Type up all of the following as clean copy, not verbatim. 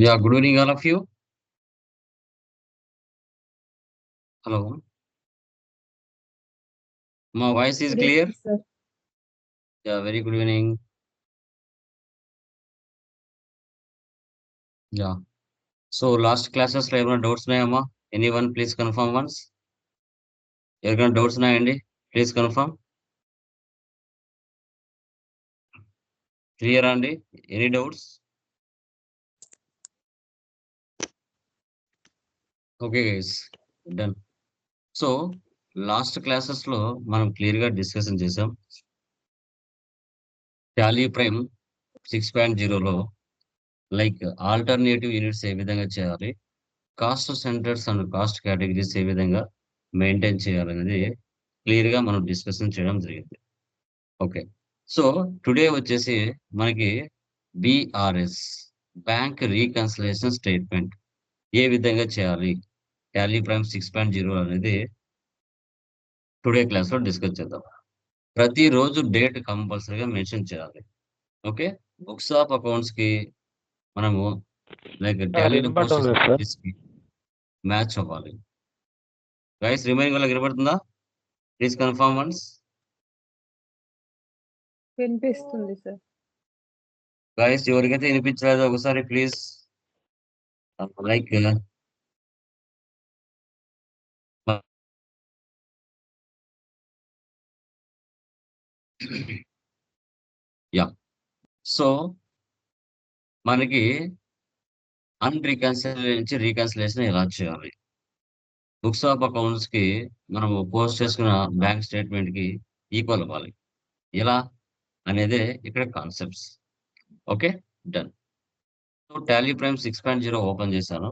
Yeah, good evening, all of you. Hello. My voice is Good clear? evening, sir. Yeah, very good evening. Yeah. So, last classes లో ఏమైనా doubts ఉన్నాయమ్మా? Anyone please confirm once. ఎవరికైనా doubts ఉన్నాయండి? Please confirm. Clear అండి? Any doubts? Okay guys, done. So, last classes లో మనం clear గా discussion చేసాం. టాలీ ప్రైమ్ 6.0లో లైక్ ఆల్టర్నేటివ్ యూనిట్స్ ఏ విధంగా చేయాలి, cost centers and cost categories ఏ విధంగా మెయింటైన్ చేయాలనేది క్లియర్ గా మనం డిస్కషన్ చేయడం జరిగింది. ఓకే. సో టుడే వచ్చేసి మనకి బిఆర్ఎస్, బ్యాంక్ రీకన్సిలేషన్ స్టేట్మెంట్ ఏ విధంగా చేయాలి, టాలీ ప్రైమ్ 6.0 అనేది టుడే క్లాస్ లో డిస్కస్ చేద్దాం. ప్రతిరోజు డేట్ కంపల్సరీగా మెన్షన్ చేయాలి. ఓకే. బుక్స్ ఆఫ్ అకౌంట్స్ కి మనము లైక్ సార్ టాలీలో పోస్ట్ వినపడటం చేసిన లేదు సార్. entries కి మ్యాచ్ అవ్వాలి. గైస్ రిమైనింగ్ వాళ్ళకి వినపడుతుందా? Please confirm once. వినిపిస్తుంది సార్. గైస్ ఎవరికైతే వినిపించలేదో ఒకసారి ప్లీజ్ లైక్ యా. సో మనకి అన్‌రీకన్సిల్ నుంచి రీకన్సిలేషన్ ఎలా చేయాలి? బుక్స్ ఆఫ్ అకౌంట్స్ కి మనము పోస్ట్ చేసుకున్న బ్యాంక్ స్టేట్మెంట్ కి ఈక్వల్ అవ్వాలి. ఎలా అనేదే ఇక్కడ concepts. Okay, done. So Tally Prime 6.0 open చేశాను.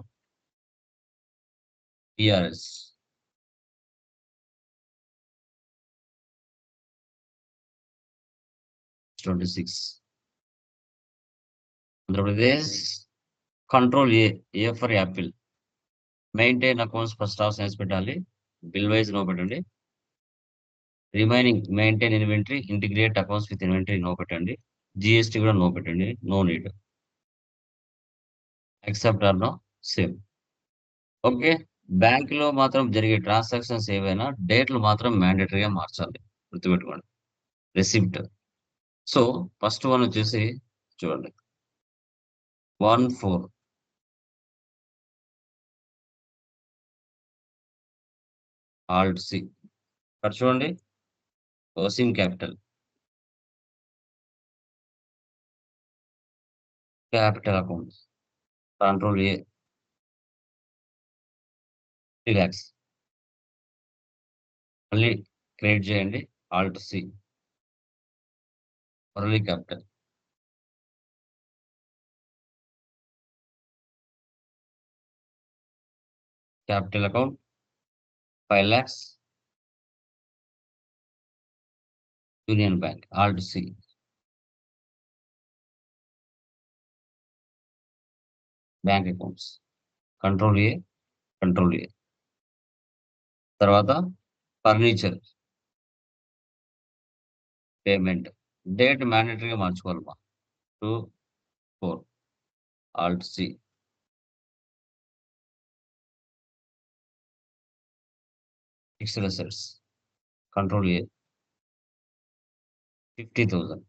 PRS twenty six Andhra Pradesh. Control A for apple. Maintain accounts first of signs పెట్టాలి. బిల్ వైజ్ నో పెట్టండి. Remaining maintain inventory, integrate accounts with inventory no పెట్టండి. GST కూడా no పెట్టండి. No need. Accept or no same. Okay. Bank లో మాత్రం జరిగే transactions ఏవైనా డేట్లు మాత్రం మ్యాండేటరీగా మార్చాలి, గుర్తుపెట్టుకోండి. రిసిప్ట్. సో ఫస్ట్ వన్ వచ్చేసి చూడండి 1/4 ఆల్ట్ సి. ఇక్కడ చూడండి ఓసిమ్ capital, capital accounts, control A 3 lakhs. మళ్ళీ క్రియేట్ చేయండి alt C, Murali capital, capital account 5 lakhs, Union Bank alt C, bank accounts control A, control A. తర్వాత ఫర్నిచర్ పేమెంట్ డేట్ మ్యాండేటరీగా మార్చుకోవాలమ్మా. 2/4 alt C. Fixed assets control A 50,000,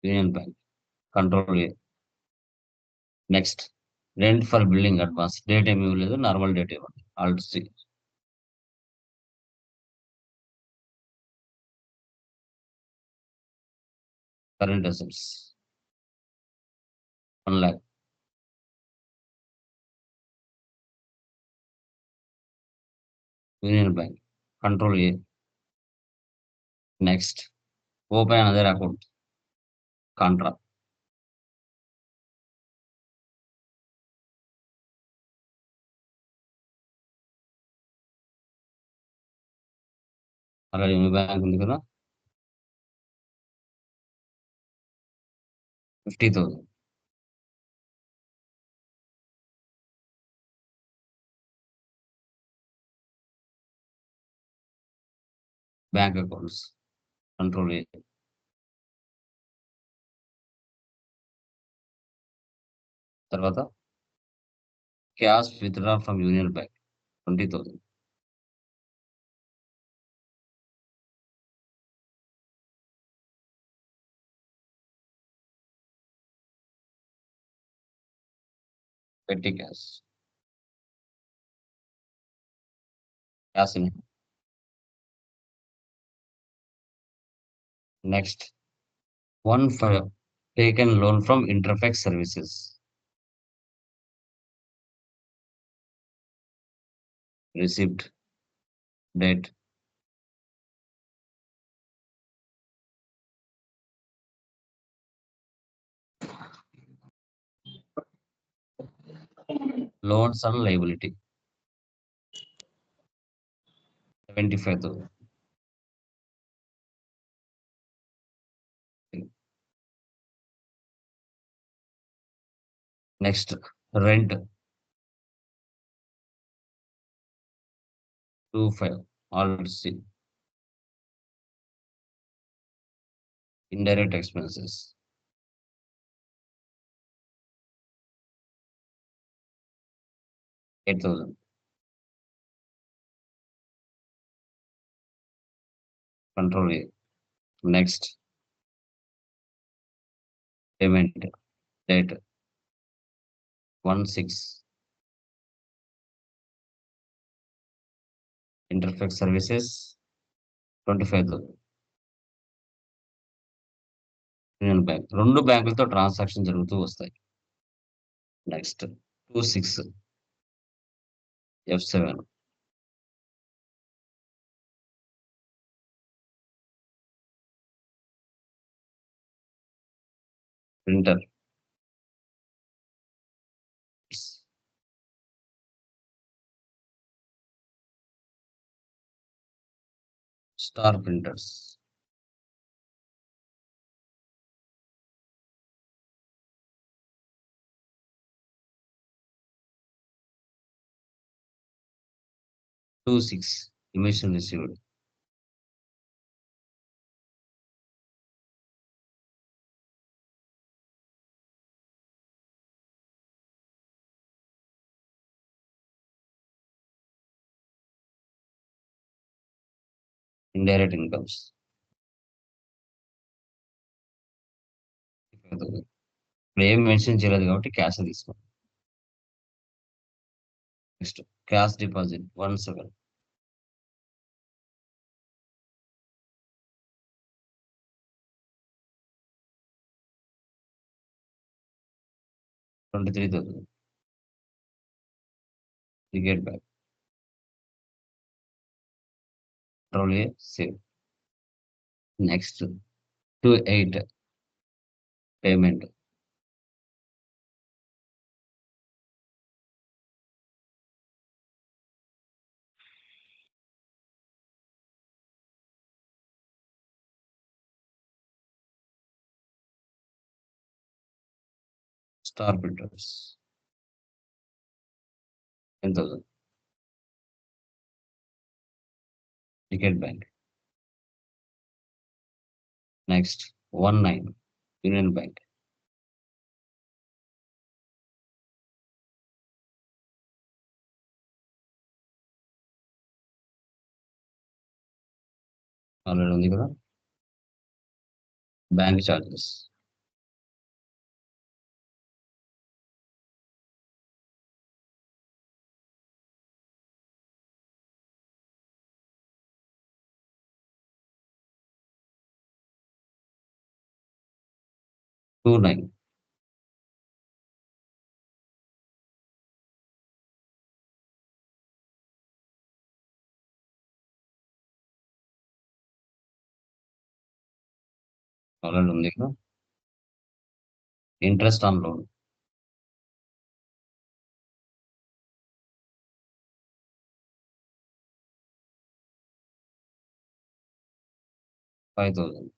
Union Bank control A. Next rent for building advance date ఏమి ఇవ్వలేదు, normal date ఇవ్వండి alt C. Current assets 1 lakh, Union Bank control A. Next open another account Contra, అలా union bank ఉంది కదా 50,000, bank accounts control A. తర్వాత cash withdraw from union bank 20,000. పెట్టి cash in. Next 1 for taken loan from Interfax Services. Receipt, date, loans and liability 75,000. Next, rent 25, all see. Indirect expenses 8,000. Control A. Next, payment date 1/6. Interfax Services 25,000. Union bank 2 బ్యాంకులతో transaction జరుగుతూ వస్తాయి. Next 26 F7 printer star printers 26 emission received. Indirect incomes 5,000. ఇప్పుడు ఏం mention చేయలేదు కాబట్టి cash తీసుకోండి. Next cash deposit 17. $23,000. Get back. Control A, save. Next 28 payment star printers 10,000. Ticket bank. Next 19 Union Bank. Already ఉంది కదా. Bank charges 29. ఆల్రెడీ ఉంది కదా. Interest on loan 5,000.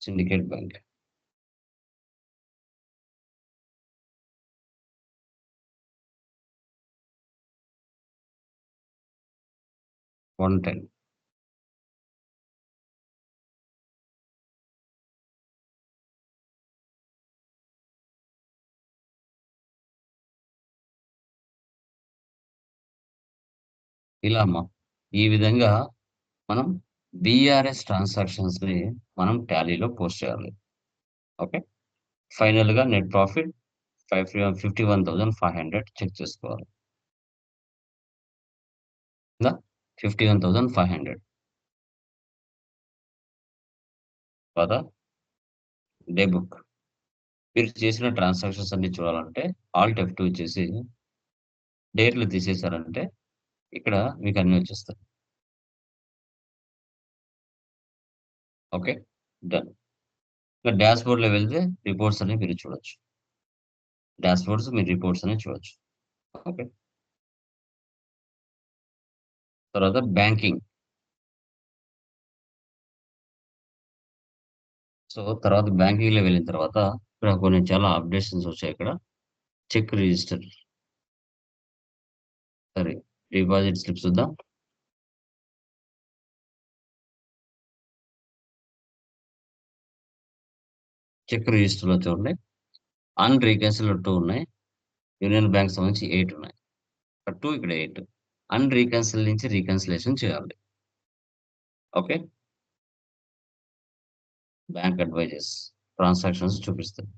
Syndicate bank 110. ఇలా అమ్మా. ఈ విధంగా మనం బీఆర్ఎస్ ట్రాన్సాక్షన్స్‌ని మనం టాలీలో పోస్ట్ చేయాలి. ఓకే. ఫైనల్‌గా నెట్ ప్రాఫిట్ 51,500 చెక్ చేసుకోవాలి. ఉందా? 51,500 తర్వాత డే బుక్. మీరు చేసిన ట్రాన్సాక్షన్స్ అన్నీ చూడాలంటే ఆల్ట్ F2 ఇచ్చేసి డేట్లు తీసేసారంటే ఇక్కడ మీకు అన్నీ వచ్చేస్తాయి. ఓకే. డన్. ఇక డాష్‌బోర్డ్‌లో వెళ్తే రిపోర్ట్స్ అనేవి మీరు చూడొచ్చు. మీ రిపోర్ట్స్ అనేవి చూడొచ్చు. ఓకే. తర్వాత బ్యాంకింగ్. సో, తర్వాత బ్యాంకింగ్‌లో వెళ్ళిన తర్వాత ఇక్కడ కొన్ని చాలా అప్డేషన్స్ వచ్చాయి ఇక్కడ. Check register. సరే. డిపాజిట్ స్లిప్ చూద్దాం. చెక్ రిజిస్టర్‌లో చూడండి. అన్‌రీకాన్సిల్డ్ 2 ఉన్నాయి. యూనియన్ బ్యాంక్ సంబంధించి 8 ఉన్నాయి. ఇక్కడ 2 ఇక్కడ 8. అన్‌రీకాన్సిల్ నుంచి రీకాన్సిలేషన్ చేయాలి. ఓకే. బ్యాంక్ అడ్వైజెస్ ట్రాన్సాక్షన్స్ చూపిస్తాయి.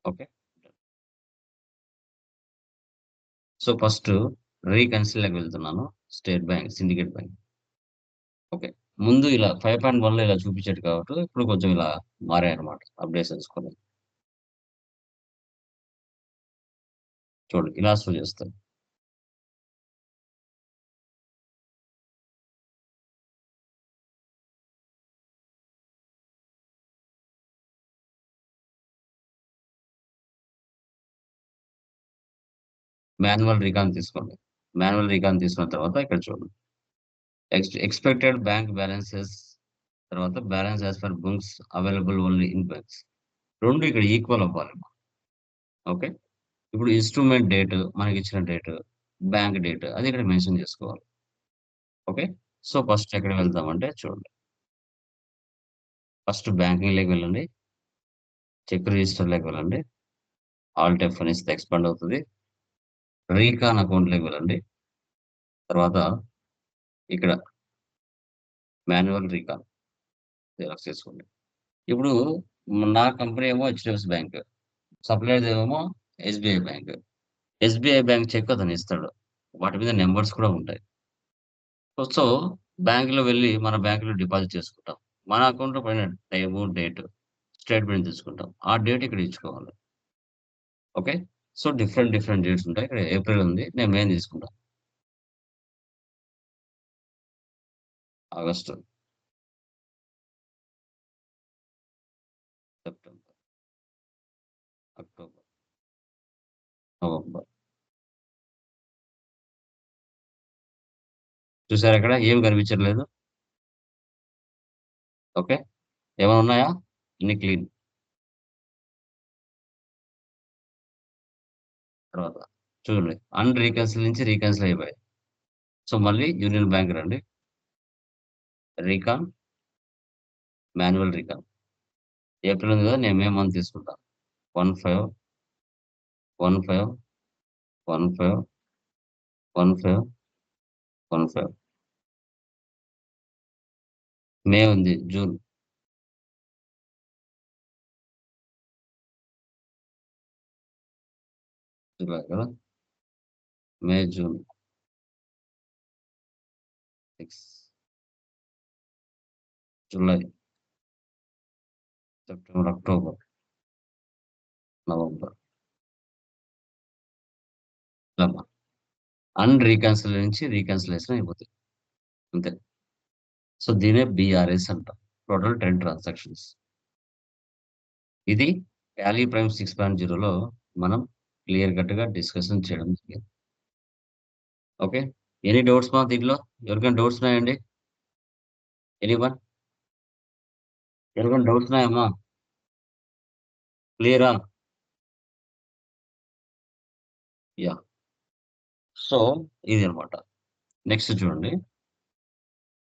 ఓకే. సో, ఫస్ట్ రీకన్సిల్‌లోకి వెళ్తున్నాను. State bank, syndicate bank. Okay. ముందు ఇలా 5.1లో ఇలా చూపించేది కాబట్టి ఇప్పుడు కొంచెం ఇలా మారాయన్నమాట అప్డేషన్స్ కొన్ని. చూడండి ఇలా షో చేస్తాయి. మాన్యువల్ రీకాన్ తీసుకోండి. మాన్యువల్ రీకాన్ తీసుకున్న తర్వాత ఇక్కడ చూడండి. ఎక్స్‌పెక్టెడ్ బ్యాంక్ బ్యాలెన్సెస్ తర్వాత balance as per books available only in banks. 2 ఇక్కడ ఈక్వల్ అవ్వాలి. ఓకే. ఇప్పుడు ఇన్‌స్ట్రుమెంట్ డేట్ మనకిచ్చిన డేట్, బ్యాంక్ డేట్ అది ఇక్కడ మెన్షన్ చేసుకోవాలి. ఓకే. సో, ఫస్ట్ ఎక్కడికి వెళ్తామంటే చూడండి. ఫస్ట్ బ్యాంకింగ్‌లోకి వెళ్ళండి. చెక్ రిజిస్టర్‌లోకి వెళ్ళండి. ఆల్ట్ F అని ఇస్తే ఎక్స్‌పాండ్ అవుతది. రీకాన్ అకౌంట్‌లోకి వెళ్ళండి. తర్వాత ఇక్కడ మాన్యువల్ రీకాన్ జిరాక్స్ చేసుకోండి. ఇప్పుడు నా కంపెనీ ఏమో హెచ్‌డీఎఫ్‌సీ బ్యాంక్. సప్లయర్‌దేమో SBI bank. SBI bank check అతను ఇస్తాడు. వాటి మీద నంబర్స్ కూడా ఉంటాయి. సో, బ్యాంక్‌లో వెళ్లి మన బ్యాంక్‌లో డిపాజిట్ చేసుకుంటాం. మన అకౌంట్‌లో పైన టైము, డేట్ స్టేట్‌మెంట్ తీసుకుంటాం. ఆ డేట్ ఇక్కడ ఇచ్చుకోవాలి. ఓకే. సో, డిఫరెంట్ డేట్స్ ఉంటాయి. ఇక్కడ ఏప్రిల్ ఉంది. నేను మే తీసుకుంటా. August, September, October, November. చూసారా ఇక్కడ ఏమి కనిపించట్లేదు. ఓకే. ఏమైనా ఉన్నాయా? అన్ని క్లీన్. తర్వాత చూడండి. రీకాన్సిల్ నుంచి రీకాన్సిల్ అయిపోయాయి. సో, మళ్ళీ యూనియన్ బ్యాంక్ రండి. Recon, manual recon. ఏప్రిల్ ఉంది కదా! నేను మే మంత్ తీసుకుంటా. 15, 15, 15, 15, 15. మే ఉంది. జూన్. జులై కదా! May, June 6, July, September, October, November. ఇలా రీకాన్సిల్ నుంచి రీకాన్సిలేషన్ అయిపోతాయి. అంతే. సో, దీన్నే బీఆర్ఎస్ అంటాం. Total 10 transactions. ఇది టాలీ ప్రైమ్ 6.0లో మనం క్లియర్ కట్‌గా డిస్కషన్ చేయడం జరిగింది. ఓకే. ఎనీ డౌట్స్ మా దీంట్లో? ఎవరికైనా డౌట్స్ ఉన్నాయండి? ఎనీవన్? ఎవరికైనా డౌట్స్ ఉన్నాయమ్మా? క్లియరా? యాహ్! సో, ఇదనమాట. నెక్స్ట్ చూడండి.